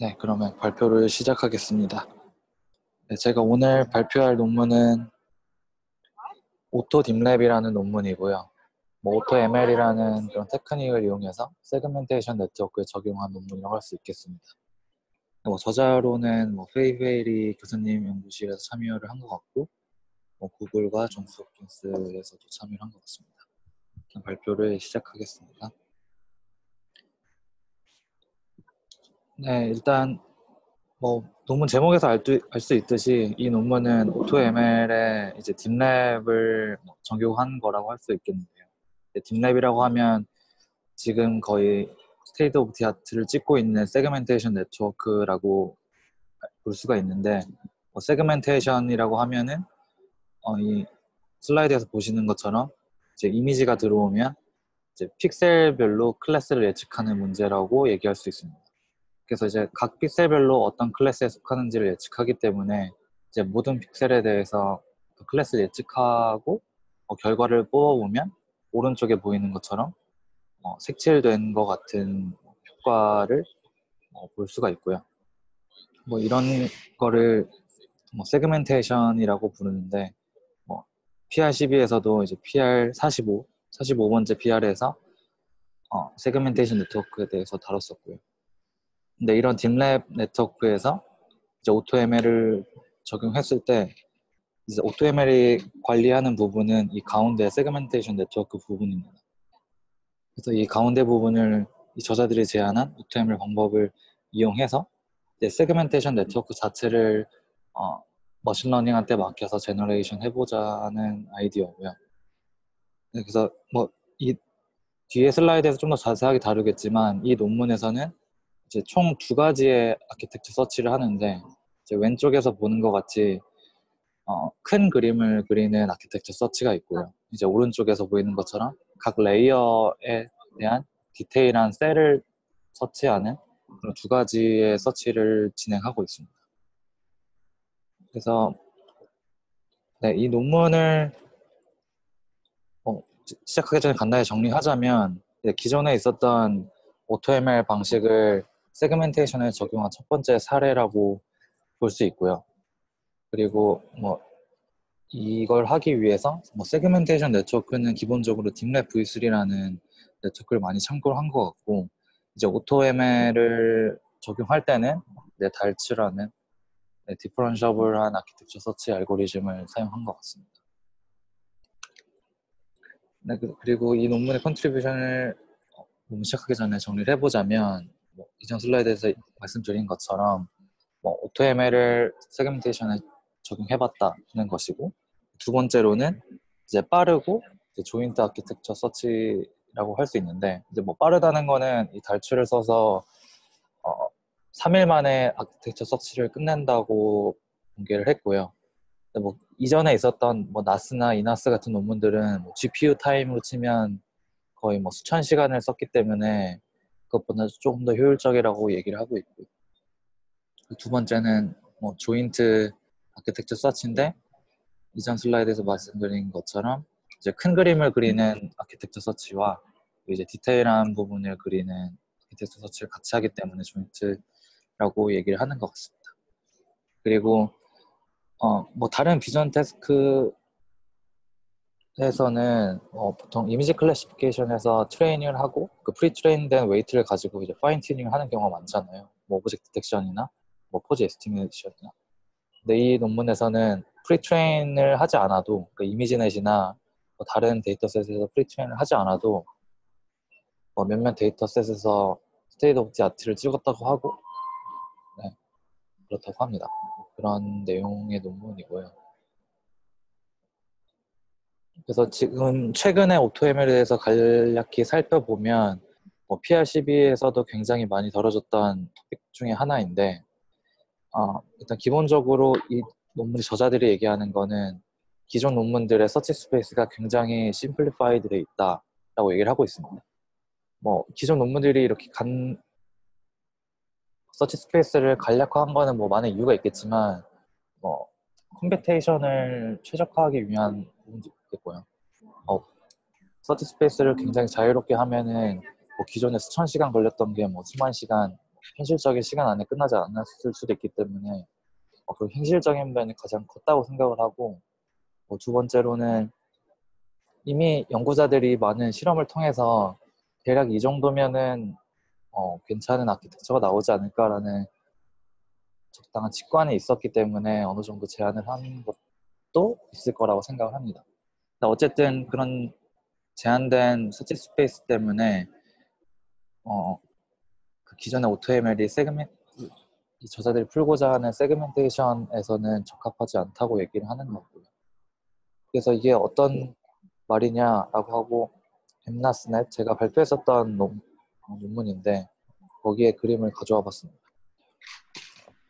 네, 그러면 발표를 시작하겠습니다. 네, 제가 오늘 발표할 논문은 오토 딥랩이라는 논문이고요. 오토 ML이라는 그런 테크닉을 이용해서 세그멘테이션 네트워크에 적용한 논문이라고 할 수 있겠습니다. 저자로는 페이베이리 교수님 연구실에서 참여를 한 것 같고, 구글과 존스 홉킨스에서도 참여를 한 것 같습니다. 발표를 시작하겠습니다. 네, 일단 논문 제목에서 알 수 있듯이 이 논문은 오토ML에 이제 딥랩을 적용한 거라고 할 수 있겠는데요. 딥랩이라고 하면 지금 거의 스테이트 오브 디 아트를 찍고 있는 세그멘테이션 네트워크라고 볼 수가 있는데, 세그멘테이션이라고 하면은 이 슬라이드에서 보시는 것처럼 이제 이미지가 들어오면 이제 픽셀별로 클래스를 예측하는 문제라고 얘기할 수 있습니다. 그래서 이제 각 픽셀별로 어떤 클래스에 속하는지를 예측하기 때문에 이제 모든 픽셀에 대해서 그 클래스를 예측하고 결과를 뽑아보면 오른쪽에 보이는 것처럼 색칠된 것 같은 효과를 볼 수가 있고요. 이런 거를 세그멘테이션이라고 부르는데, PR12에서도 이제 PR45, 45번째 PR에서 세그멘테이션 네트워크에 대해서 다뤘었고요. 근데 이런 딥랩 네트워크에서 이제 AutoML을 적용했을 때 이제 AutoML이 관리하는 부분은 이 가운데 세그멘테이션 네트워크 부분입니다. 그래서 이 가운데 부분을 이 저자들이 제안한 AutoML 방법을 이용해서 이제 세그멘테이션 네트워크 자체를 머신러닝한테 맡겨서 제너레이션 해보자는 아이디어고요. 네, 그래서 이 뒤에 슬라이드에서 좀 더 자세하게 다루겠지만 이 논문에서는 이제 총 두 가지의 아키텍처 서치를 하는데, 이제 왼쪽에서 보는 것 같이 큰 그림을 그리는 아키텍처 서치가 있고요. 이제 오른쪽에서 보이는 것처럼 각 레이어에 대한 디테일한 셀을 서치하는 그런 두 가지의 서치를 진행하고 있습니다. 그래서 네, 이 논문을 시작하기 전에 간단히 정리하자면, 기존에 있었던 AutoML 방식을 세그멘테이션에 적용한 첫 번째 사례라고 볼 수 있고요. 그리고 이걸 하기 위해서 세그멘테이션 네트워크는 기본적으로 딥랩 V3라는 네트워크를 많이 참고를 한 것 같고, 이제 AutoML을 적용할 때는 달츠라는 디퍼런셔블한 아키텍처 서치 알고리즘을 사용한 것 같습니다. 네, 그리고 이 논문의 컨트리뷰션을 시작하기 전에 정리를 해보자면, 이전 슬라이드에서 말씀드린 것처럼 AutoML을 세그멘테이션에 적용해봤다는 것이고, 두 번째로는 이제 빠르고 이제 조인트 아키텍처 서치라고 할 수 있는데, 이제 빠르다는 거는 이 달추를 써서 3일 만에 아키텍처 서치를 끝낸다고 공개를 했고요. 근데 이전에 있었던 나스나 이나스 같은 논문들은 GPU 타임으로 치면 거의 수천 시간을 썼기 때문에 그것보다 조금 더 효율적이라고 얘기를 하고 있고요. 두 번째는 조인트 아키텍처 서치인데, 이전 슬라이드에서 말씀드린 것처럼 이제 큰 그림을 그리는 아키텍처 서치와 이제 디테일한 부분을 그리는 아키텍처 서치를 같이 하기 때문에 조인트라고 얘기를 하는 것 같습니다. 그리고 다른 비전 태스크에서는 보통 이미지 클래시피케이션에서 트레이닝을 하고 그 프리트레인된 웨이트를 가지고 이제 파인 튜닝을 하는 경우가 많잖아요. 오브젝트 디텍션이나 포즈 에스티메이션이나. 근데 이 논문에서는 프리트레인을 하지 않아도, 그 이미지넷이나 다른 데이터셋에서 프리트레인을 하지 않아도 몇몇 데이터셋에서 스테이트 오브 디 아트를 찍었다고 하고, 네, 그렇다고 합니다. 그런 내용의 논문이고요. 그래서 지금 최근에 AutoML에 대해서 간략히 살펴보면 PR12에서도 굉장히 많이 다뤄졌던 토픽 중에 하나인데, 일단 기본적으로 이 논문의 저자들이 얘기하는 거는 기존 논문들의 서치 스페이스가 굉장히 심플리파이드 돼 있다라고 얘기를 하고 있습니다. 기존 논문들이 이렇게 서치 스페이스를 간략화한 거는 많은 이유가 있겠지만, 컴퓨테이션을 최적화하기 위한 부분도 있겠고요. 서치 스페이스를 굉장히 자유롭게 하면은 기존에 수천 시간 걸렸던 게 수만 시간 현실적인 시간 안에 끝나지 않았을 수도 있기 때문에 그 현실적인 면이 가장 컸다고 생각을 하고, 두 번째로는 이미 연구자들이 많은 실험을 통해서 대략 이 정도면은 괜찮은 아키텍처가 나오지 않을까라는 적당한 직관이 있었기 때문에 어느 정도 제안을 한 것도 있을 거라고 생각을 합니다. 어쨌든 그런 제한된 서치 스페이스 때문에 그 기존의 AutoML이 이 저자들이 풀고자 하는 세그멘테이션에서는 적합하지 않다고 얘기를 하는 거고요. 그래서 이게 어떤 말이냐라고 하고, 엠나스넷 제가 발표했었던 논문인데 거기에 그림을 가져와 봤습니다.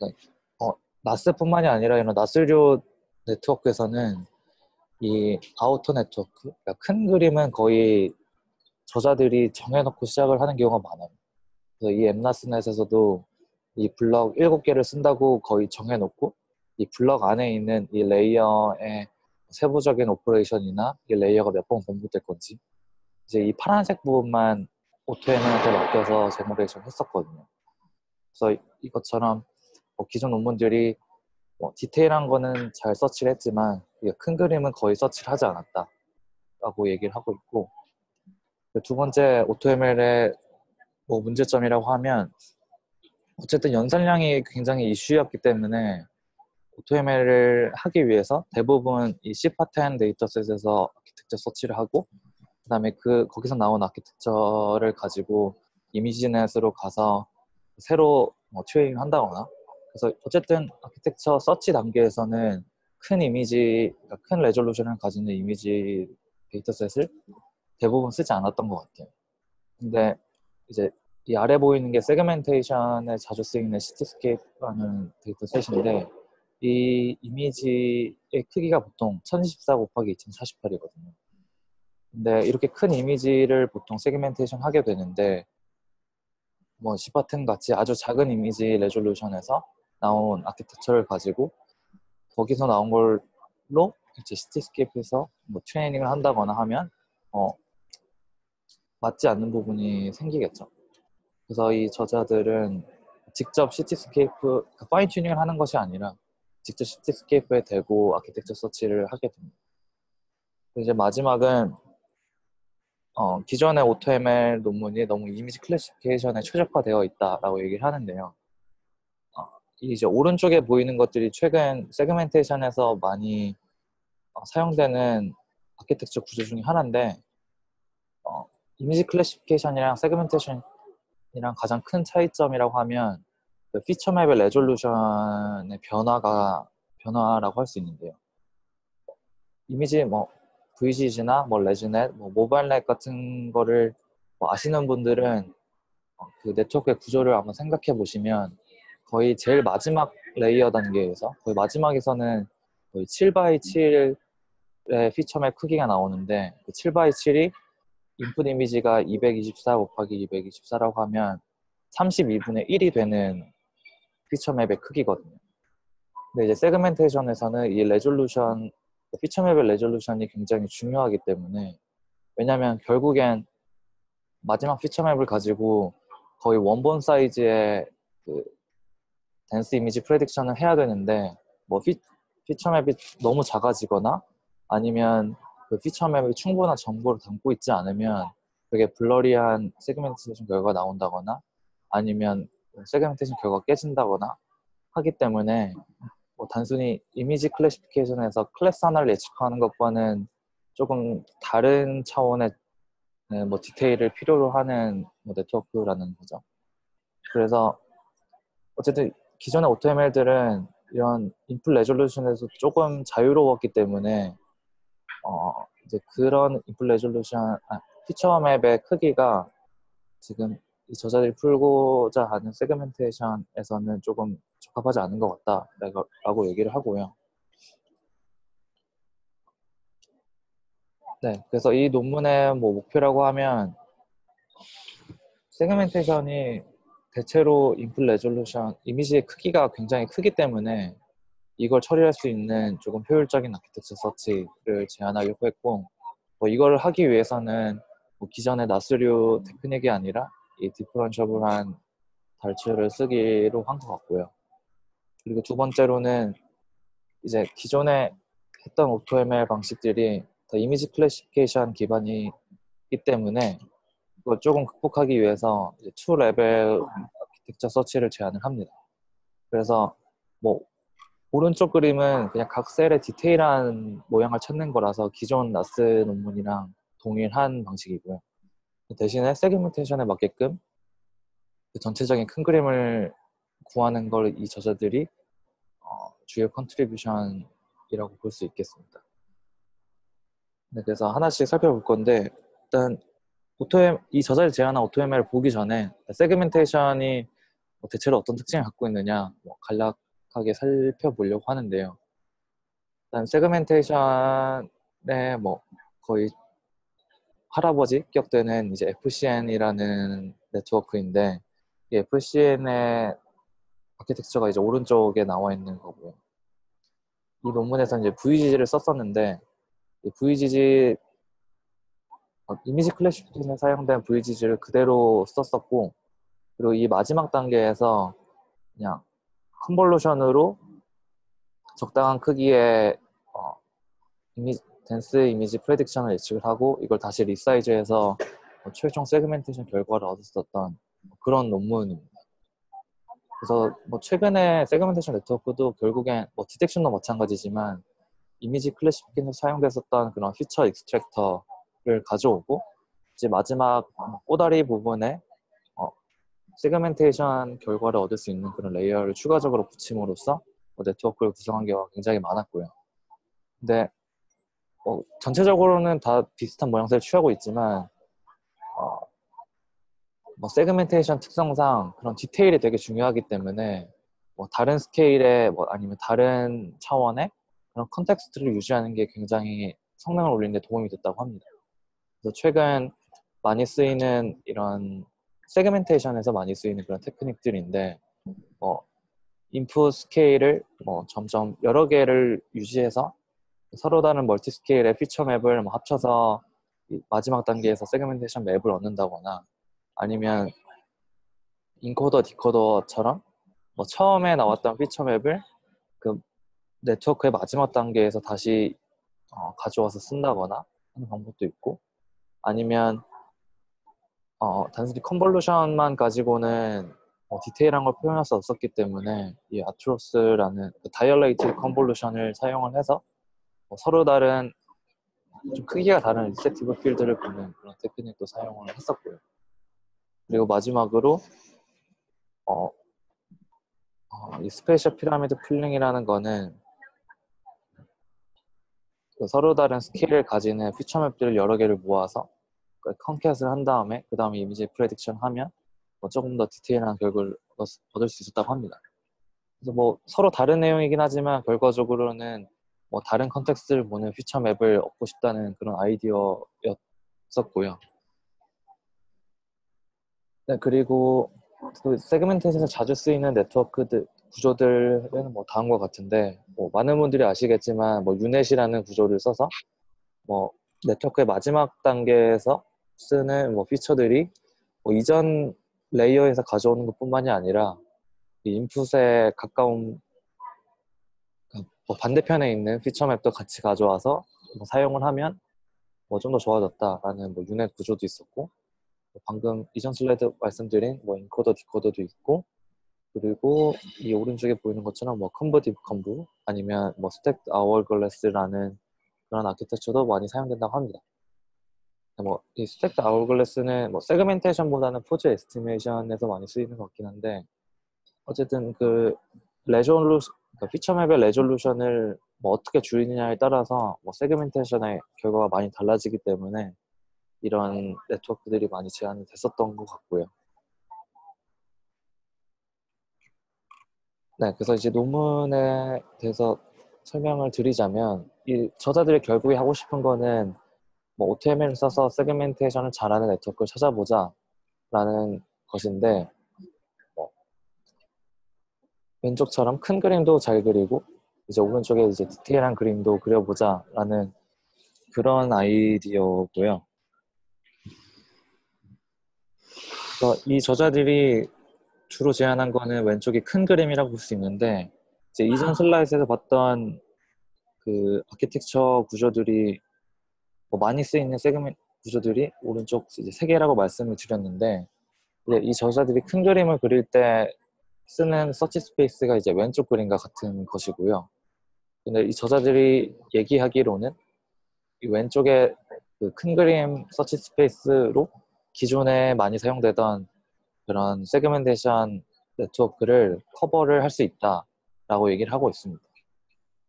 네. 나스뿐만이 아니라 이런 나스류 네트워크에서는 이 아우터 네트워크, 그러니까 큰 그림은 거의 저자들이 정해놓고 시작을 하는 경우가 많아요. 그래서 이 엠나스넷에서도 이 블럭 7개를 쓴다고 거의 정해놓고 이 블럭 안에 있는 이 레이어의 세부적인 오퍼레이션이나 이 레이어가 몇 번 반복될 건지 이제 이 파란색 부분만 오토ML한테 맡겨서 제너레이션 했었거든요. 그래서 이것처럼 기존 논문들이 디테일한 거는 잘 서치를 했지만 큰 그림은 거의 서치를 하지 않았다라고 얘기를 하고 있고, 두 번째 AutoML의 문제점이라고 하면 어쨌든 연산량이 굉장히 이슈였기 때문에 AutoML을 하기 위해서 대부분 이 C-파텐 데이터셋에서 아키텍처 서치를 하고, 그 다음에 거기서 나온 아키텍처를 가지고 이미지넷으로 가서 새로 튜닝 한다거나, 그래서 어쨌든 아키텍처 서치 단계에서는 큰 이미지, 그러니까 큰 레졸루션을 가지는 이미지 데이터셋을 대부분 쓰지 않았던 것 같아요. 근데 이제 이 아래 보이는 게 세그멘테이션에 자주 쓰이는 시티스케이프라는 데이터셋인데, 이 이미지의 크기가 보통 1024 곱하기 2048이거든요. 근데 이렇게 큰 이미지를 보통 세그멘테이션 하게 되는데 시바텐 같이 아주 작은 이미지 레졸루션에서 나온 아키텍처를 가지고 거기서 나온 걸로 이제 시티스케이프에서 트레이닝을 한다거나 하면 맞지 않는 부분이 생기겠죠. 그래서 이 저자들은 직접 시티스케이프 파인 튜닝을 하는 것이 아니라 직접 시티스케이프에 대고 아키텍처 서치를 하게 됩니다. 이제 마지막은 기존의 AutoML 논문이 너무 이미지 클래시피케이션에 최적화되어 있다라고 얘기를 하는데요. 이제 오른쪽에 보이는 것들이 최근 세그멘테이션에서 많이 사용되는 아키텍처 구조 중에 하나인데, 이미지 클래시피케이션이랑 세그멘테이션이랑 가장 큰 차이점이라고 하면 그 피처맵의 레졸루션의 변화라고 할 수 있는데요. 이미지 VGG나 레즈넷, 모바일넷 같은 거를 아시는 분들은 그 네트워크의 구조를 한번 생각해 보시면 거의 제일 마지막 레이어 단계에서 거의 마지막에서는 거의 7x7의 피처맵 크기가 나오는데, 그 7x7이 인풋 이미지가 224 곱하기 224라고 하면 32분의 1이 되는 피처맵의 크기거든요. 근데 이제 세그멘테이션에서는 이 레졸루션, 피처맵의 레졸루션이 굉장히 중요하기 때문에, 왜냐하면 결국엔 마지막 피처맵을 가지고 거의 원본 사이즈의 그 댄스 이미지 프레딕션을 해야 되는데 피처맵이 너무 작아지거나 아니면 그 피처맵이 충분한 정보를 담고 있지 않으면 되게 블러리한 세그멘테이션 결과가 나온다거나 아니면 세그멘테이션 결과가 깨진다거나 하기 때문에 단순히 이미지 클래시피케이션에서 클래스 하나를 예측하는 것과는 조금 다른 차원의 디테일을 필요로 하는 네트워크라는 거죠. 그래서 어쨌든 기존의 AutoML들은 이런 인풋 레졸루션에서 조금 자유로웠기 때문에 이제 그런 인풋 레졸루션, 피처맵의 크기가 지금 이 저자들이 풀고자 하는 세그멘테이션에서는 조금 적합하지 않은 것 같다라고 얘기를 하고요. 네, 그래서 이 논문의 목표라고 하면 세그멘테이션이 대체로 인풋 레졸루션, 이미지의 크기가 굉장히 크기 때문에 이걸 처리할 수 있는 조금 효율적인 아키텍처 서치를 제안하려고 했고, 이걸 하기 위해서는 기존의 나스류 테크닉이 아니라 이 디퍼런셔블한 달치를 쓰기로 한 것 같고요. 그리고 두 번째로는 이제 기존에 했던 AutoML 방식들이 다 이미지 클래시피케이션 기반이기 때문에 그걸 조금 극복하기 위해서 이제 2레벨 아키텍처 서치를 제안을 합니다. 그래서 뭐 오른쪽 그림은 그냥 각 셀의 디테일한 모양을 찾는 거라서 기존 나스 논문이랑 동일한 방식이고요. 대신에 세그멘테이션에 맞게끔 그 전체적인 큰 그림을 구하는 걸 이 저자들이 주요 컨트리뷰션이라고 볼 수 있겠습니다. 네, 그래서 하나씩 살펴볼 건데 일단 이 저자를 제안한 AutoML을 보기 전에 세그멘테이션이 대체로 어떤 특징을 갖고 있느냐 간략하게 살펴보려고 하는데요. 일단 세그멘테이션의 거의 할아버지 격되는 이제 FCN이라는 네트워크인데 이 FCN의 아키텍처가 이제 오른쪽에 나와 있는 거고요. 이 논문에서 이제 VGG를 썼었는데 이 VGG 이미지 클래시피케이션에 사용된 VGG를 그대로 썼었고 그리고 이 마지막 단계에서 그냥 컨볼루션으로 적당한 크기의 덴스 이미지 프레딕션을 예측을 하고 이걸 다시 리사이즈해서 최종 세그멘테이션 결과를 얻었었던 그런 논문입니다. 그래서 최근에 세그멘테이션 네트워크도 결국엔 디텍션도 마찬가지지만 이미지 클래시피케이션에 사용됐었던 그런 피처 익스트랙터를 가져오고 이제 마지막 꼬다리 부분에 세그멘테이션 결과를 얻을 수 있는 그런 레이어를 추가적으로 붙임으로써 네트워크를 구성한 경우가 굉장히 많았고요. 근데 전체적으로는 다 비슷한 모양새를 취하고 있지만 세그멘테이션 특성상 그런 디테일이 되게 중요하기 때문에 다른 스케일의 아니면 다른 차원의 그런 컨텍스트를 유지하는 게 굉장히 성능을 올리는 데 도움이 됐다고 합니다. 그래서 최근 많이 쓰이는 이런 세그멘테이션에서 많이 쓰이는 그런 테크닉들인데 인풋 스케일을 점점 여러 개를 유지해서 서로 다른 멀티 스케일의 피처 맵을 합쳐서 마지막 단계에서 세그멘테이션 맵을 얻는다거나 아니면 인코더 디코더처럼 처음에 나왔던 피처 맵을 그 네트워크의 마지막 단계에서 다시 가져와서 쓴다거나 하는 방법도 있고 아니면 단순히 컨볼루션만 가지고는 디테일한 걸 표현할 수 없었기 때문에 이 아트로스라는 다이얼레이티드 컨볼루션을 사용을 해서 서로 다른 좀 크기가 다른 리셉티브 필드를 보는 그런 테크닉도 사용을 했었고요. 그리고 마지막으로 이 스페이셜 피라미드 풀링이라는 거는 서로 다른 스케일을 가지는 피처 맵들을 여러 개를 모아서 컨캣을 한 다음에 그 다음에 이미지 프레딕션 하면 조금 더 디테일한 결과를 얻을 수 있었다고 합니다. 그래서 서로 다른 내용이긴 하지만 결과적으로는 다른 컨텍스트를 보는 피처 맵을 얻고 싶다는 그런 아이디어였었고요. 네, 그리고 그 세그멘테이션에서 자주 쓰이는 네트워크 구조들은 다음과 같은데 많은 분들이 아시겠지만 유넷이라는 구조를 써서 네트워크의 마지막 단계에서 쓰는 피처들이 이전 레이어에서 가져오는 것뿐만이 아니라 이 인풋에 가까운 반대편에 있는 피처 맵도 같이 가져와서 사용을 하면 좀 더 좋아졌다라는 유넷 구조도 있었고 방금 이전 슬라이드 말씀드린 인코더 디코더도 있고 그리고 이 오른쪽에 보이는 것처럼 컨버 딥 컨브 아니면 스택 아워글래스라는 그런 아키텍처도 많이 사용된다고 합니다. 이 스택 아워글래스는 세그멘테이션보다는 포즈 에스티메이션에서 많이 쓰이는 것 같긴 한데 어쨌든 그 피처 맵의 레졸루션을 어떻게 줄이느냐에 따라서 세그멘테이션의 결과가 많이 달라지기 때문에 이런 네트워크들이 많이 제안이 됐었던 것 같고요. 네, 그래서 이제 논문에 대해서 설명을 드리자면 이 저자들이 결국에 하고 싶은 거는 AutoML을 써서 세그멘테이션을 잘하는 네트워크를 찾아보자 라는 것인데 왼쪽처럼 큰 그림도 잘 그리고 이제 오른쪽에 이제 디테일한 그림도 그려보자 라는 그런 아이디어고요. 그래서 이 저자들이 주로 제안한 거는 왼쪽이 큰 그림이라고 볼 수 있는데 이제 이전 슬라이드에서 봤던 그 아키텍처 구조들이 뭐 많이 쓰이는 세그먼트 구조들이 오른쪽 이제 세 개라고 말씀을 드렸는데 이제 이 저자들이 큰 그림을 그릴 때 쓰는 서치 스페이스가 이제 왼쪽 그림과 같은 것이고요. 근데 이 저자들이 얘기하기로는 이 왼쪽에 그 큰 그림 서치 스페이스로 기존에 많이 사용되던 그런 세그멘테이션 네트워크를 커버를 할 수 있다라고 얘기를 하고 있습니다.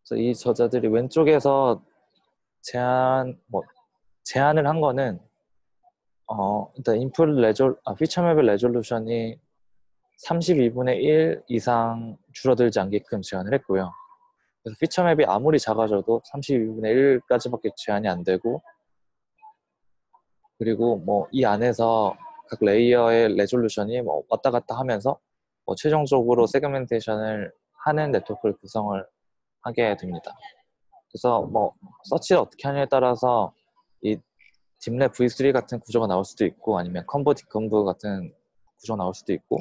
그래서 이 저자들이 왼쪽에서 제안을 한 거는 일단 피처 맵의 레졸루션이 32분의 1 이상 줄어들지 않게끔 제한을 했고요. 그래서 피처 맵이 아무리 작아져도 32분의 1까지밖에 제한이 안 되고 그리고 뭐 이 안에서 각 레이어의 레졸루션이 뭐 왔다 갔다 하면서 뭐 최종적으로 세그멘테이션을 하는 네트워크를 구성을 하게 됩니다. 그래서 뭐 서치를 어떻게 하냐에 따라서 이 딥랩 V3 같은 구조가 나올 수도 있고 아니면 컨버티컴브 같은 구조가 나올 수도 있고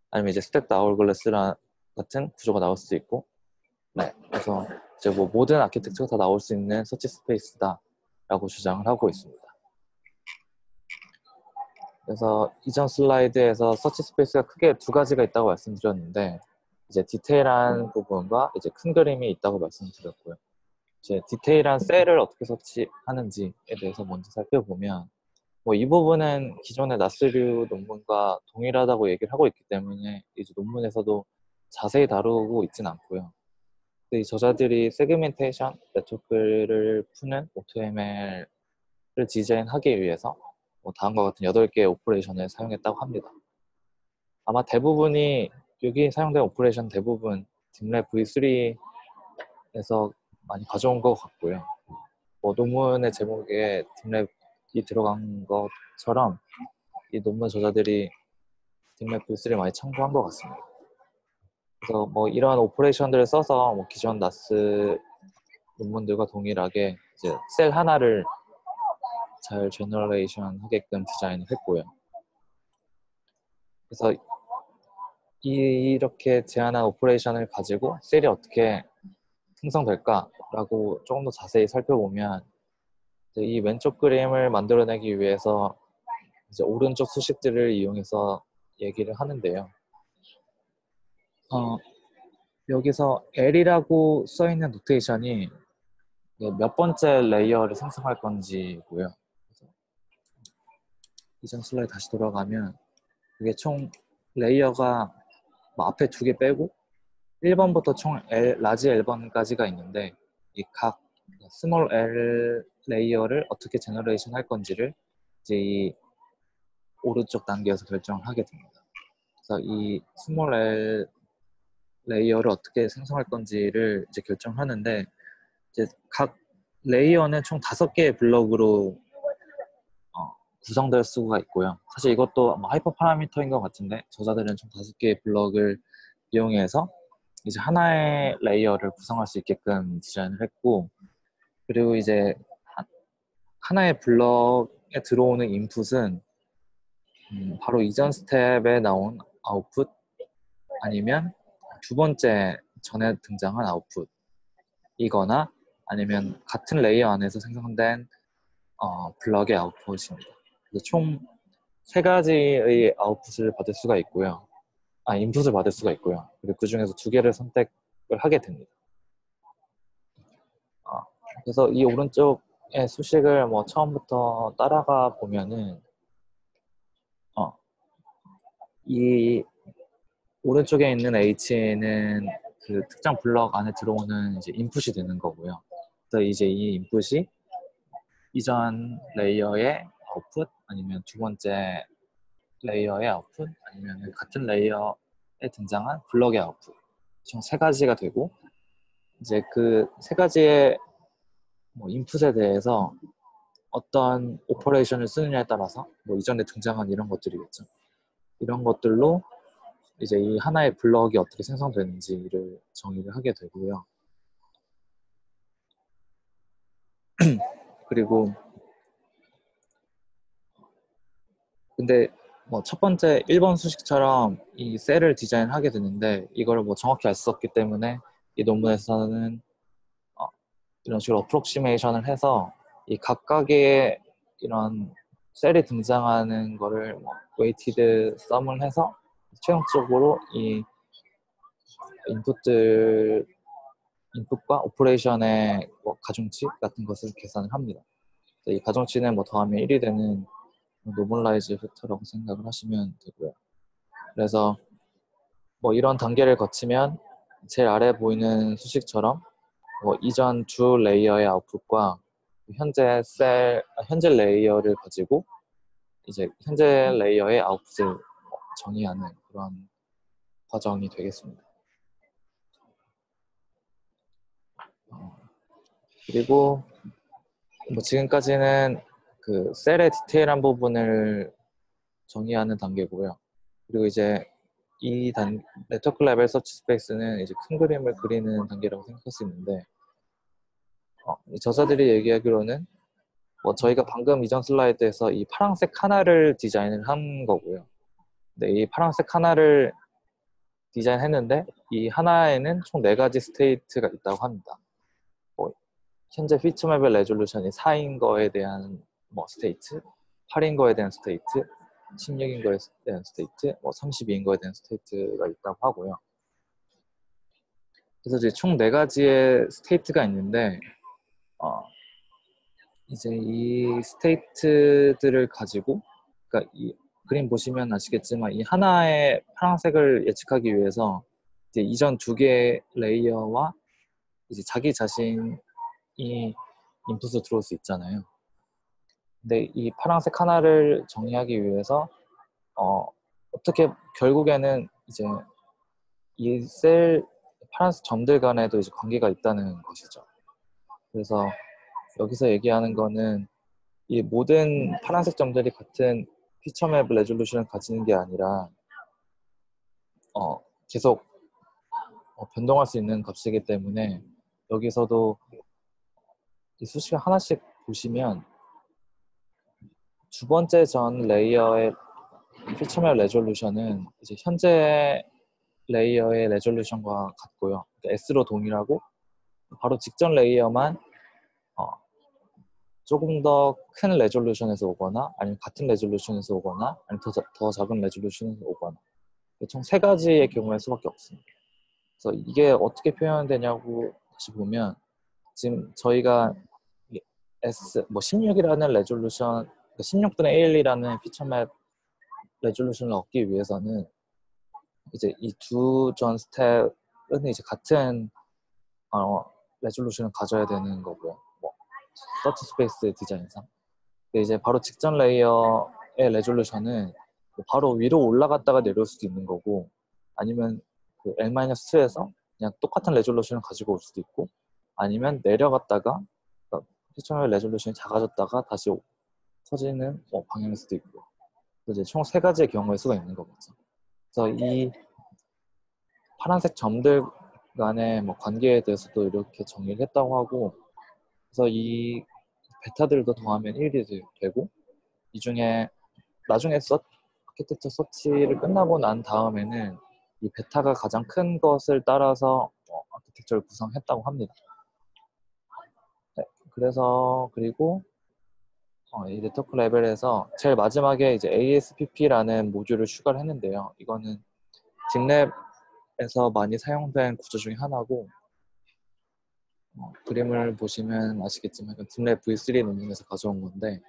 아니면 이제 스텝드 아워글래스 같은 구조가 나올 수도 있고 네 그래서 이제 뭐 모든 아키텍처가 다 나올 수 있는 서치 스페이스다라고 주장을 하고 있습니다. 그래서 이전 슬라이드에서 서치 스페이스가 크게 두 가지가 있다고 말씀드렸는데 이제 디테일한 부분과 이제 큰 그림이 있다고 말씀드렸고요. 이제 디테일한 셀을 어떻게 서치하는지에 대해서 먼저 살펴보면 뭐 이 부분은 기존의 나스류 논문과 동일하다고 얘기를 하고 있기 때문에 이제 논문에서도 자세히 다루고 있진 않고요. 근데 이 저자들이 세그멘테이션 네트워크를 푸는 AutoML을 디자인하기 위해서 뭐 다음과 같은 8개의 오퍼레이션을 사용했다고 합니다. 아마 대부분이 여기 사용된 오퍼레이션 대부분 딥랩 V3에서 많이 가져온 것 같고요. 뭐 논문의 제목에 딥랩이 들어간 것처럼 이 논문 저자들이 딥랩 V3를 많이 참고한 것 같습니다. 그래서 뭐 이러한 오퍼레이션들을 써서 뭐 기존 나스 논문들과 동일하게 이제 셀 하나를 잘 제너레이션 하게끔 디자인을 했고요. 그래서 이렇게 제안한 오퍼레이션을 가지고 셀이 어떻게 생성될까라고 조금 더 자세히 살펴보면 이 왼쪽 그림을 만들어내기 위해서 이제 오른쪽 수식들을 이용해서 얘기를 하는데요. 여기서 L이라고 써있는 노테이션이 몇 번째 레이어를 생성할 건지고요. 이전 슬라이드 다시 돌아가면 이게 총 레이어가 뭐 앞에 2개 빼고 1번부터 총 라지 L번까지가 있는데 이 각 스몰 L 레이어를 어떻게 제너레이션 할 건지를 이제 이 오른쪽 단계에서 결정을 하게 됩니다. 그래서 이 스몰 L 레이어를 어떻게 생성할 건지를 이제 결정하는데 이제 각 레이어는 총 5개의 블럭으로 구성될 수가 있고요. 사실 이것도 뭐 하이퍼 파라미터인 것 같은데 저자들은 총 5개의 블럭을 이용해서 이제 하나의 레이어를 구성할 수 있게끔 디자인을 했고 그리고 이제 하나의 블럭에 들어오는 인풋은 바로 이전 스텝에 나온 아웃풋 아니면 두 번째 전에 등장한 아웃풋이거나 아니면 같은 레이어 안에서 생성된 블럭의 아웃풋입니다. 그래서 총 3가지의 아웃풋을 받을 수가 있고요. 인풋을 받을 수가 있고요. 그리고 그 중에서 2개를 선택을 하게 됩니다. 그래서 이 오른쪽의 수식을 뭐 처음부터 따라가 보면은 이 오른쪽에 있는 H는 그 특정 블럭 안에 들어오는 이제 인풋이 되는 거고요. 그래서 이제 이 인풋이 이전 레이어의 아웃풋 아니면 두 번째 레이어의 아웃풋 아니면 같은 레이어에 등장한 블럭의 아웃풋 총 3가지가 되고 이제 그 3가지의 뭐 인풋에 대해서 어떤 오퍼레이션을 쓰느냐에 따라서 뭐 이전에 등장한 이런 것들이겠죠. 이런 것들로 이제 이 하나의 블럭이 어떻게 생성되는지를 정의를 하게 되고요. 그리고 근데 뭐 첫 번째 1번 수식처럼 이 셀을 디자인하게 되는데 이걸 뭐 정확히 알 수 없기 때문에 이 논문에서는 이런 식으로 어프록시메이션을 해서 이 각각의 이런 셀이 등장하는 거를 뭐 웨이티드 썸을 해서 최종적으로 이 인풋들 인풋과 오퍼레이션의 뭐 가중치 같은 것을 계산을 합니다. 이 가중치는 뭐 더하면 1이 되는 노멀라이즈 팩터라고 생각을 하시면 되고요. 그래서 뭐 이런 단계를 거치면 제일 아래 보이는 수식처럼 뭐 이전 주 레이어의 아웃풋과 현재 레이어를 가지고 이제 현재 레이어의 아웃풋을 정의하는 그런 과정이 되겠습니다. 그리고 뭐 지금까지는 그 셀의 디테일한 부분을 정의하는 단계고요. 그리고 이제 네트워크 레벨 서치 스페이스는 이제 큰 그림을 그리는 단계라고 생각할 수 있는데 저자들이 얘기하기로는 뭐 저희가 방금 이전 슬라이드에서 이 파란색 하나를 디자인을 한 거고요. 근데 이 파란색 하나를 디자인했는데 이 하나에는 총 4가지 스테이트가 있다고 합니다. 뭐 현재 피처맵의 레졸루션이 4인 거에 대한 뭐 스테이트, 8인 거에 대한 스테이트, 16인 거에 대한 스테이트, 뭐 32인 거에 대한 스테이트가 있다고 하고요. 그래서 이제 총 4가지의 스테이트가 있는데 이제 이 스테이트들을 가지고 그러니까 이 그림 보시면 아시겠지만 이 하나의 파란색을 예측하기 위해서 이제 이전 2개의 레이어와 이제 자기 자신이 인풋으로 들어올 수 있잖아요. 근데 이 파란색 하나를 정의하기 위해서 어떻게 결국에는 이제 이 파란색 점들 간에도 이제 관계가 있다는 것이죠. 그래서 여기서 얘기하는 거는 이 모든 파란색 점들이 같은 피처맵 레졸루션을 가지는 게 아니라 계속 변동할 수 있는 값이기 때문에 여기서도 이 수식을 하나씩 보시면 두 번째 전 레이어의 피처맵 레졸루션은 이제 현재 레이어의 레졸루션과 같고요. 그러니까 S로 동일하고 바로 직전 레이어만 조금 더 큰 레졸루션에서 오거나 아니면 같은 레졸루션에서 오거나 아니면 더 작은 레졸루션에서 오거나 총 3가지의 경우일 수밖에 없습니다. 그래서 이게 어떻게 표현되냐고 다시 보면 지금 저희가 뭐 16이라는 레졸루션 16분의 1이라는 피처맵 레졸루션을 얻기 위해서는 이제 이 두 전 스텝은 이제 같은 레졸루션을 가져야 되는 거고요. 뭐 서치 스페이스 디자인상. 근데 이제 바로 직전 레이어의 레졸루션은 바로 위로 올라갔다가 내려올 수도 있는 거고 아니면 그 L-2에서 그냥 똑같은 레졸루션을 가지고 올 수도 있고 아니면 내려갔다가 그러니까 피처맵 레졸루션이 작아졌다가 다시 커지는 방향일 수도 있고 이제 총 3가지의 경우의 수가 있는 거겠죠. 그래서 이 파란색 점들 간의 뭐 관계에 대해서도 이렇게 정의를 했다고 하고 그래서 이 베타들도 더하면 1이 되고 이 중에 나중에 아키텍처 서치를 끝나고 난 다음에는 이 베타가 가장 큰 것을 따라서 아키텍처를 구성했다고 합니다. 네, 그리고 이 네트워크 레벨에서 제일 마지막에 이제 ASPP라는 모듈을 추가를 했는데요. 이거는 딥랩에서 많이 사용된 구조 중에 하나고 그림을 보시면 아시겠지만 딥랩 V3 논문에서 가져온 건데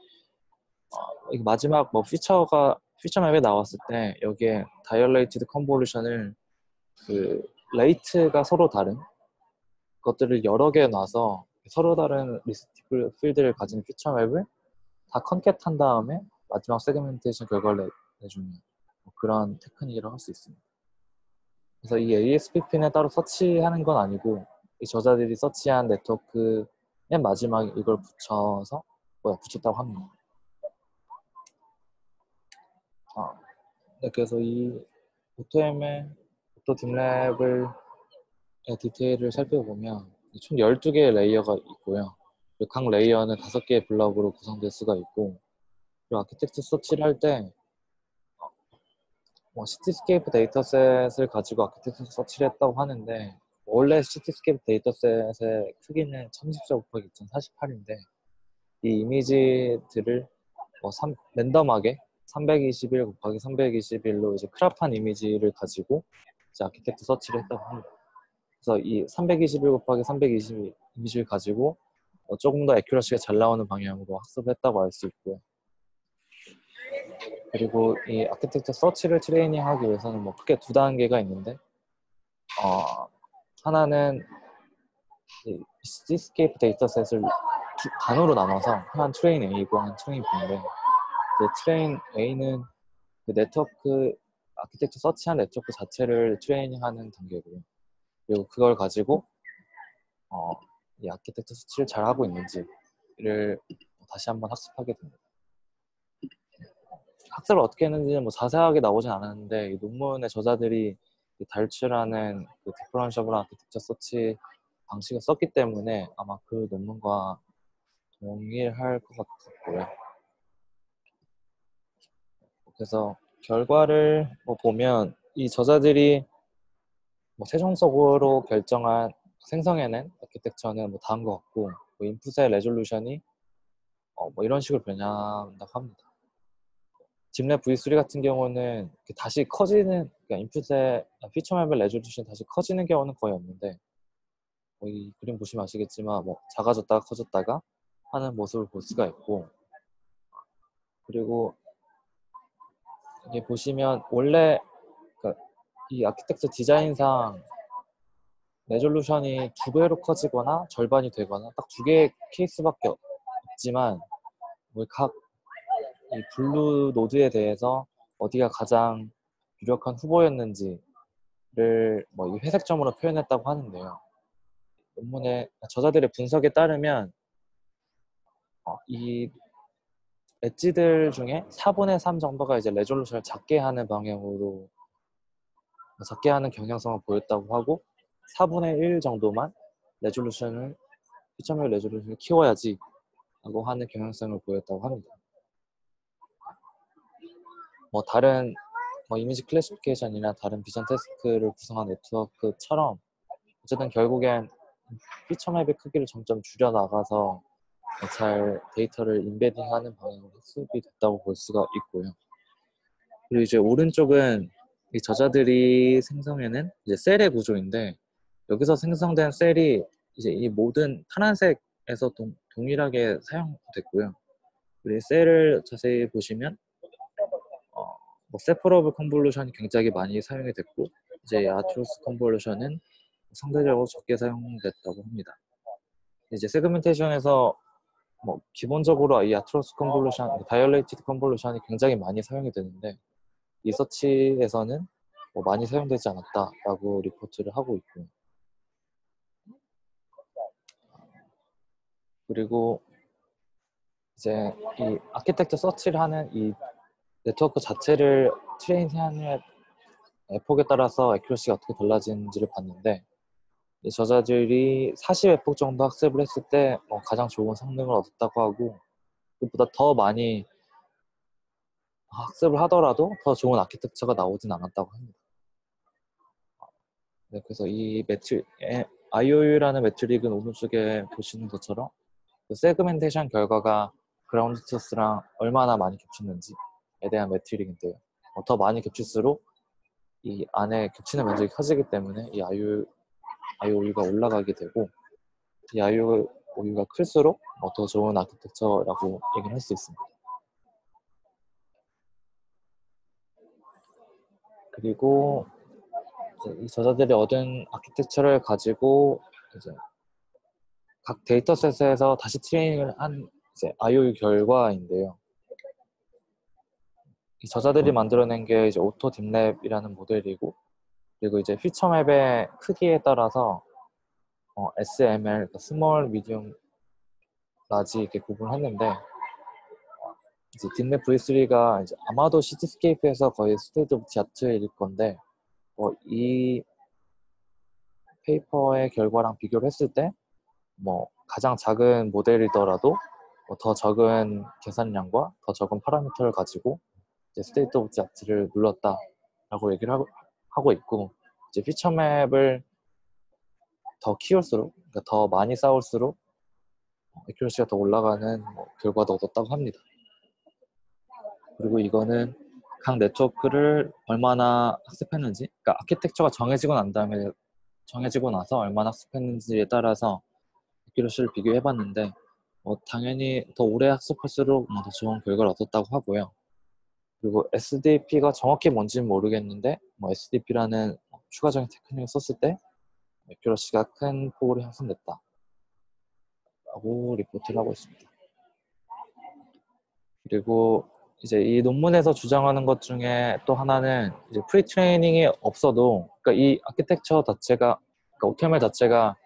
이게 마지막 뭐 피처맵에 나왔을 때 여기에 다이얼레이티드 컨볼루션을 그 레이트가 서로 다른 것들을 여러 개 놔서 서로 다른 리스티브 필드를 가진 피처맵을 다 컨캣한 다음에 마지막 세그멘테이션 결과를 내주는 뭐 그런 테크닉이라고 할 수 있습니다. 그래서 이 ASPP는 따로 서치하는 건 아니고 이 저자들이 서치한 네트워크의 마지막에 이걸 붙였다고 합니다. 네, 그래서 이 오토 딥랩을 디테일을 살펴보면 총 12개의 레이어가 있고요. 각 레이어는 5개의 블럭으로 구성될 수가 있고 그리고 아키텍처 서치를 할 때 시티스케이프 데이터셋을 가지고 아키텍처 서치를 했다고 하는데 원래 시티스케이프 데이터셋의 크기는 1024 곱하기 2048인데 이 이미지들을 랜덤하게 321 곱하기 321로 이제 크랍한 이미지를 가지고 이제 아키텍처 서치를 했다고 합니다. 그래서 이 321 곱하기 320 이미지를 가지고 조금 더 애큐러시가 잘 나오는 방향으로 학습을 했다고 알 수 있고요. 그리고 이 아키텍처 서치를 트레이닝하기 위해서는 크게 두 단계가 있는데 하나는 이 시티스케이프 데이터셋을 단으로 나눠서 하나는 트레인 A고 하나는 트레인 B인데 트레인 A는 그 네트워크 아키텍처 서치한 네트워크 자체를 트레이닝하는 단계고요. 그리고 그걸 가지고 이 아키텍처 서치를 잘 하고 있는지를 다시 한번 학습하게 됩니다. 학습을 어떻게 했는지는 자세하게 나오진 않았는데 이 논문의 저자들이 달출하는 그 디퍼런셔블 아키텍처 서치 방식을 썼기 때문에 아마 그 논문과 동일할 것 같고요. 그래서 결과를 보면 이 저자들이 최종적으로 결정한 생성해낸 아키텍처는 다음 것 같고 인풋의 레졸루션이 이런 식으로 변한다고 합니다. 딥랩 V3 같은 경우는 다시 커지는 그러니까 인풋의 피처맵의 레졸루션이 다시 커지는 경우는 거의 없는데 이 그림 보시면 아시겠지만 작아졌다가 커졌다가 하는 모습을 볼 수가 있고 그리고 이게 보시면 원래 그러니까 이 아키텍처 디자인상 레졸루션이 2배로 커지거나 절반이 되거나 딱 2개의 케이스밖에 없지만 각 이 블루 노드에 대해서 어디가 가장 유력한 후보였는지를 이 회색점으로 표현했다고 하는데요. 논문의 저자들의 분석에 따르면 이 엣지들 중에 4분의 3 정도가 이제 레졸루션을 작게 하는 방향으로 작게 하는 경향성을 보였다고 하고 4분의 1 정도만 레졸루션을 피처맵 레졸루션을 키워야지 라고 하는 경향성을 보였다고 합니다. 다른 이미지 클래시피케이션이나 다른 비전 태스크를 구성한 네트워크처럼 어쨌든 결국엔 피처맵의 크기를 점점 줄여나가서 잘 데이터를 인베딩하는 방향으로 학습이 됐다고 볼 수가 있고요. 그리고 이제 오른쪽은 이 저자들이 생성해낸 이제 셀의 구조인데 여기서 생성된 셀이 이제 이 모든 파란색에서 동일하게 사용됐고요. 그리고 셀을 자세히 보시면 세퍼러블 컨볼루션이 굉장히 많이 사용이 됐고 이제 아트로스 컨볼루션은 상대적으로 적게 사용됐다고 합니다. 이제 세그멘테이션에서 기본적으로 이 아트로스 컨볼루션, 다이얼레이티드 컨볼루션이 굉장히 많이 사용이 되는데 이 서치에서는 많이 사용되지 않았다라고 리포트를 하고 있고요. 그리고 이제 이 아키텍처 서치를 하는 이 네트워크 자체를 트레이닝하는 에폭에 따라서 애큐러시가 어떻게 달라지는지를 봤는데 이 저자들이 40에폭 정도 학습을 했을 때 가장 좋은 성능을 얻었다고 하고 그보다 더 많이 학습을 하더라도 더 좋은 아키텍처가 나오진 않았다고 합니다. 네, 그래서 이 IOU라는 매트릭은 오른쪽에 보시는 것처럼 그 세그멘테이션 결과가 그라운드 트루스랑 얼마나 많이 겹쳤는지에 대한 매트릭인데요. 더 많이 겹칠수록 이 안에 겹치는 면적이 커지기 때문에 이 IOU가 올라가게 되고 이 IOU가 클수록 더 좋은 아키텍처라고 얘기를 할 수 있습니다. 그리고 이 저자들이 얻은 아키텍처를 가지고 이제 각 데이터셋에서 다시 트레이닝을 한 이제 IOU 결과인데요. 이 저자들이 만들어낸 게 이제 오토 딥랩이라는 모델이고 그리고 이제 피처맵의 크기에 따라서 SML, 그러니까 스몰, 미디움, 라지 이렇게 구분했는데 이제 딥랩 V3가 이제 아마도 시티스케이프에서 거의 스테이트 오브 디 아트일 건데 이 페이퍼의 결과랑 비교를 했을 때 가장 작은 모델이더라도 더 적은 계산량과 더 적은 파라미터를 가지고 이제 스테이트 오브 디 아트를 눌렀다라고 라고 얘기를 하고 있고, 이제 피처맵을 더 키울수록, 그러니까 더 많이 쌓을수록 애큐러시가 더 올라가는 결과도 얻었다고 합니다. 그리고 이거는 각 네트워크를 얼마나 학습했는지, 그러니까 아키텍처가 정해지고 나서 얼마나 학습했는지에 따라서 애큐러시를 비교해봤는데, 당연히 더 오래 학습할수록 더 좋은 결과를 얻었다고 하고요. 그리고 SDP가 정확히 뭔지는 모르겠는데, SDP라는 추가적인 테크닉을 썼을 때 애큐러시가 큰 폭으로 향상됐다 라고 리포트를 하고 있습니다. 그리고 이제 이 논문에서 주장하는 것 중에 또 하나는 이제 프리트레이닝이 없어도, 그러니까 이 아키텍처 자체가, 그러니까 OTML 자체가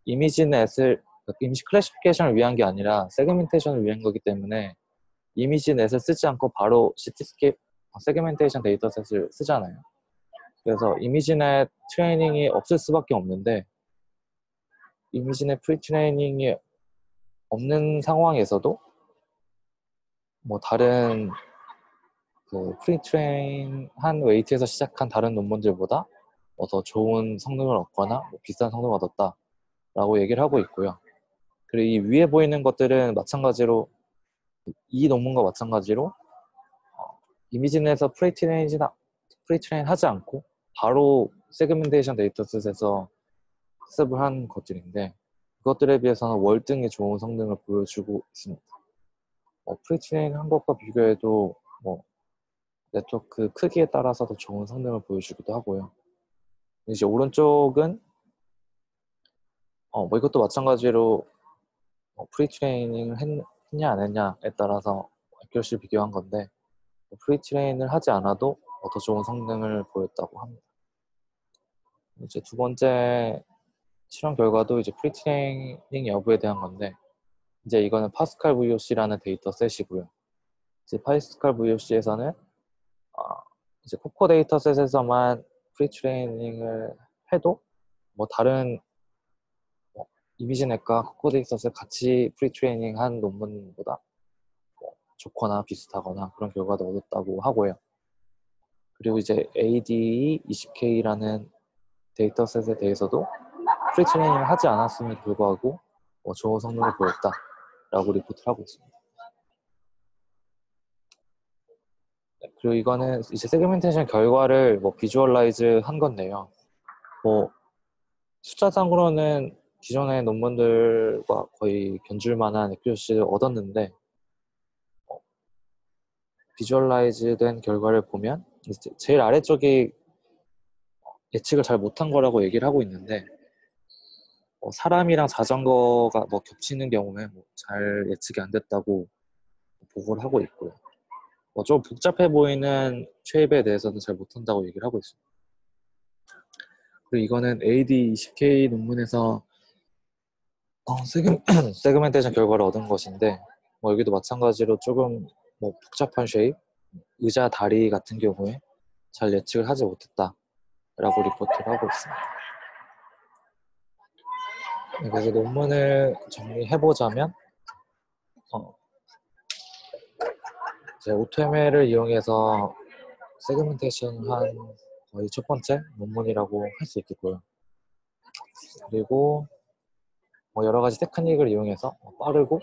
이미지넷을, 그러니까 이미지 클래시피케이션을 위한 게 아니라 세그멘테이션을 위한 거기 때문에 이미지넷을 쓰지 않고 바로 시티스케이프 세그멘테이션 데이터셋을 쓰잖아요. 그래서 이미지넷 트레이닝이 없을 수밖에 없는데, 이미지넷 프리트레이닝이 없는 상황에서도 다른 프리트레인한 웨이트에서 시작한 다른 논문들보다 더 좋은 성능을 얻거나 비싼 성능을 얻었다라고 얘기를 하고 있고요. 그리고 이 위에 보이는 것들은 마찬가지로, 이 논문과 마찬가지로 이미지넷에서 프리트레인 하지 않고 바로 세그멘테이션 데이터셋에서 학습을 한 것들인데, 그것들에 비해서는 월등히 좋은 성능을 보여주고 있습니다. 프리트레인 한 것과 비교해도 네트워크 크기에 따라서도 좋은 성능을 보여주기도 하고요. 이제 오른쪽은 이것도 마찬가지로 프리트레이닝을 했냐 안 했냐에 따라서 애큐러시를 비교한 건데, 프리트레인을 하지 않아도 더 좋은 성능을 보였다고 합니다. 이제 두 번째 실험 결과도 이제 프리트레이닝 여부에 대한 건데, 이제 이거는 파스칼 VOC라는 데이터셋이고요. 이제 파스칼 VOC에서는 이제 코코 데이터셋에서만 프리트레이닝을 해도 다른 이미지넷과 코코 데이터셋 같이 프리트레이닝 한 논문보다 좋거나 비슷하거나 그런 결과도 얻었다고 하고요. 그리고 이제 ADE20K라는 데이터셋에 대해서도 프리트레이닝을 하지 않았음에도 불구하고 좋은 성능을 보였다라고 리포트를 하고 있습니다. 그리고 이거는 이제 세그멘테이션 결과를 비주얼라이즈 한 건데요. 숫자상으로는 기존의 논문들과 거의 견줄 만한 애큐러시를 얻었는데, 비주얼라이즈 된 결과를 보면 제일 아래쪽이 예측을 잘 못한 거라고 얘기를 하고 있는데, 사람이랑 자전거가 겹치는 경우에 잘 예측이 안 됐다고 보고를 하고 있고요. 좀 복잡해 보이는 쉐입에 대해서는 잘 못한다고 얘기를 하고 있습니다. 그리고 이거는 AD20K 논문에서 세그멘테이션 결과를 얻은 것인데, 여기도 마찬가지로 조금 복잡한 쉐입, 의자 다리 같은 경우에 잘 예측을 하지 못했다라고 리포트를 하고 있습니다. 그래서 논문을 정리해보자면, 이제 오토ML을 이용해서 세그멘테이션 한 거의 첫 번째 논문이라고 할 수 있겠고요. 그리고 여러 가지 테크닉을 이용해서 빠르고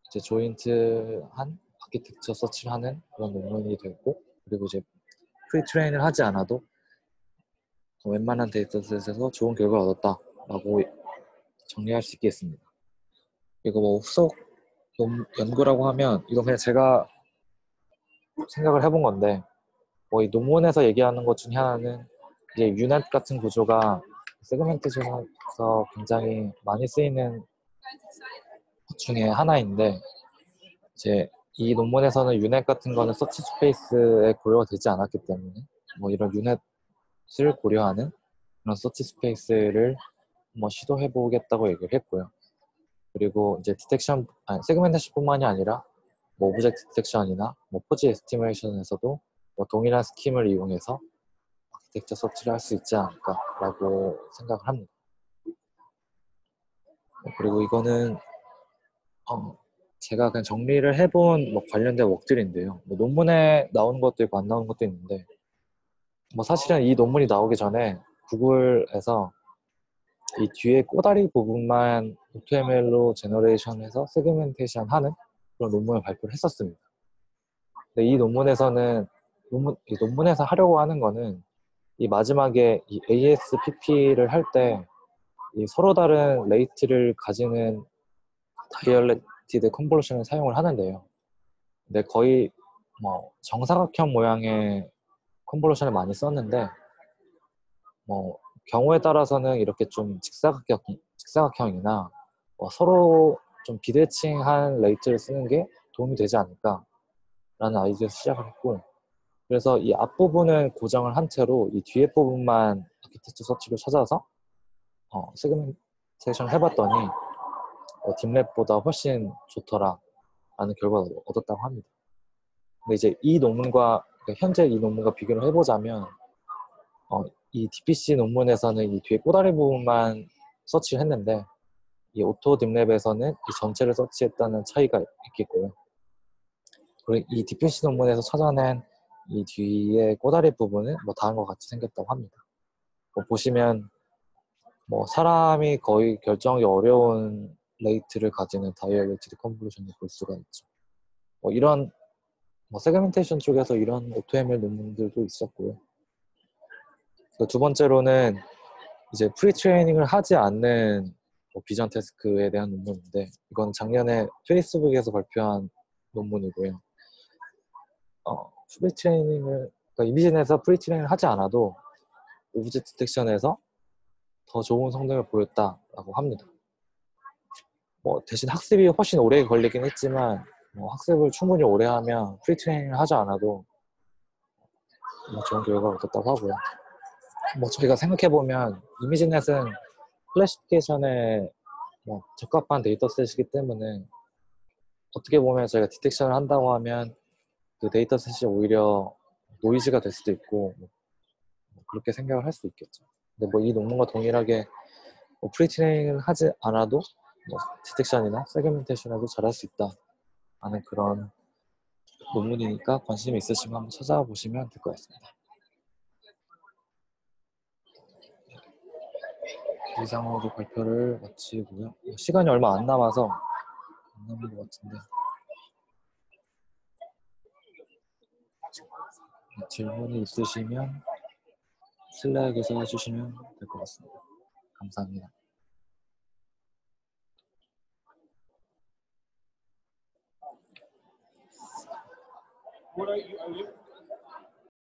이제 조인트한 아키텍처 서치를 하는 그런 논문이 됐고, 그리고 이제 프리트레인을 하지 않아도 웬만한 데이터셋에서 좋은 결과를 얻었다라고 정리할 수 있겠습니다. 그리고 후속 연구라고 하면, 이건 그냥 제가 생각을 해본 건데, 이 논문에서 얘기하는 것 중에 하나는 이제 유넷 같은 구조가 세그멘테이션에서 굉장히 많이 쓰이는 것 중에 하나인데, 이제 이 논문에서는 유넷 같은 거는 서치 스페이스에 고려가 되지 않았기 때문에 이런 유넷을 고려하는 그런 서치 스페이스를 시도해 보겠다고 얘기를 했고요. 그리고 이제 세그멘테이션뿐만이 아니라 오브젝트 디텍션이나 포지 에스티메이션에서도 동일한 스킴을 이용해서 아키텍처 서치를 할 수 있지 않을까라고 생각을 합니다. 그리고 이거는 제가 그냥 정리를 해본 관련된 웍들인데요. 논문에 나오는 것도 있고 안 나오는 것도 있는데, 뭐 사실은 이 논문이 나오기 전에 구글에서 이 뒤에 꼬다리 부분만 AutoML로 제너레이션해서 세그멘테이션 하는 그런 논문을 발표를 했었습니다. 근데 이 논문에서는 이 논문에서 하려고 하는 거는 이 마지막에 이 ASPP를 할 때 이 서로 다른 레이트를 가지는 다이얼렉티드 컨볼루션을 사용을 하는데요. 근데 거의 뭐 정사각형 모양의 컨볼루션을 많이 썼는데 뭐 경우에 따라서는 이렇게 좀 직사각형이나 뭐 서로 좀 비대칭한 레이트를 쓰는 게 도움이 되지 않을까라는 아이디어에서 시작을 했고, 그래서 이 앞부분을 고정을 한 채로 이 뒤에 부분만 아키텍처 서치로 찾아서 세그멘테이션을 해봤더니 딥랩보다 훨씬 좋더라 라는 결과를 얻었다고 합니다. 근데 이제 이 논문과 그러니까 현재 이 논문과 비교를 해보자면 이 DPC 논문에서는 이 뒤에 꼬다리 부분만 서치를 했는데 이 오토 딥랩에서는 이 전체를 서치했다는 차이가 있겠고요. 그리고 이 DPC 논문에서 찾아낸 이 뒤에 꼬다리 부분은 뭐 다음과 같이 생겼다고 합니다. 뭐 보시면 뭐 사람이 거의 결정하기 어려운 레이트를 가지는 다이얼렉트릭 컨볼루션을 볼 수가 있죠. 뭐 이런 세그멘테이션 쪽에서 이런 AutoML 논문들도 있었고요. 두 번째로는 이제 프리트레이닝을 하지 않는 비전 태스크에 대한 논문인데, 이건 작년에 페이스북에서 발표한 논문이고요. 프리트레이닝을 그러니까 이미진에서 프리트레이닝을 하지 않아도 오브젝트 디텍션에서 더 좋은 성능을 보였다라고 합니다. 뭐 대신 학습이 훨씬 오래 걸리긴 했지만 학습을 충분히 오래 하면 프리트레이닝을 하지 않아도 좋은 결과를 얻었다고 하고요. 저희가 생각해보면 이미지넷은 클래시피케이션에 적합한 데이터셋이기 때문에 어떻게 보면 저희가 디텍션을 한다고 하면 그 데이터셋이 오히려 노이즈가 될 수도 있고 그렇게 생각을 할 수 있겠죠. 근데 이 논문과 동일하게 프리트레이닝을 하지 않아도 디텍션이나 세그멘테이션에도 잘할 수 있다 하는 그런 논문이니까 관심이 있으시면 한번 찾아보시면 될 것 같습니다. 이상으로 발표를 마치고요. 시간이 얼마 안 남아서 안 남은 것 같은데 질문이 있으시면 슬랙에서 해주시면 될 것 같습니다. 감사합니다. What are you